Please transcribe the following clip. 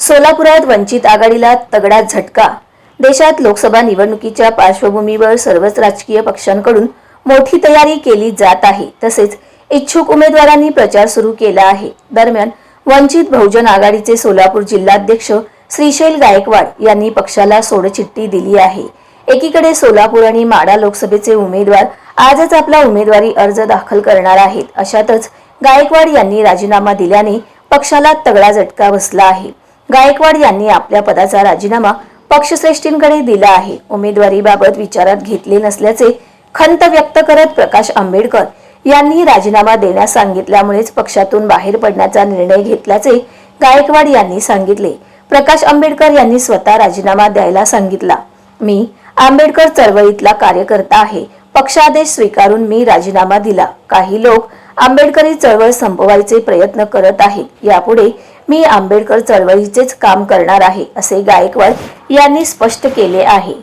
सोलापुरात वंचित आघाडीला तगडा झटका। देशात लोकसभा निवडणुकीच्या पार्श्वभूमीवर सर्वच राजकीय पक्षांकडून मोठी तयारी केली जात आहे। तसेच इच्छुक उमेदवारांनी प्रचार सुरू केला आहे। दरम्यान वंचित बहुजन आघाडीचे सोलापूर जिल्हाध्यक्ष श्रीशैल गायकवाड यांनी पक्षाला सोडचिठ्ठी दिली आहे। एकीकडे सोलापूर आणि माढा लोकसभेचे उमेदवार आजच आपला उमेदवारी अर्ज दाखल करणार आहेत। अशातच गायकवाड यांनी राजीनामा दिल्याने पक्षाला तगडा झटका बसला आहे। गायकवाड यांनी आपल्या पदाचा राजीनामा पक्षश्रेष्ठींकडे दिला आहे। उमेदवारीबाबत विचारात घेतले नसल्याचे खंत व्यक्त करत प्रकाश आंबेडकर यांनी राजीनामा देण्यास सांगितल्यामुळेच पक्षातून बाहेर पडण्याचा निर्णय घेतल्याचे गायकवाड यांनी सांगितले। प्रकाश आंबेडकर यांनी स्वतः राजीनामा द्यायला सांगितला। मी आंबेडकर चळवळीतला कार्यकर्ता आहे। पक्षादेश स्वीकारून मी राजीनामा दिला। काही लोक आंबेडकरी चळवळ संपवायचे प्रयत्न करत आहेत। यापुढे मी आंबेडकर चळवळीचेच काम करणार आहे, असे गायकवाड यांनी स्पष्ट केले आहे।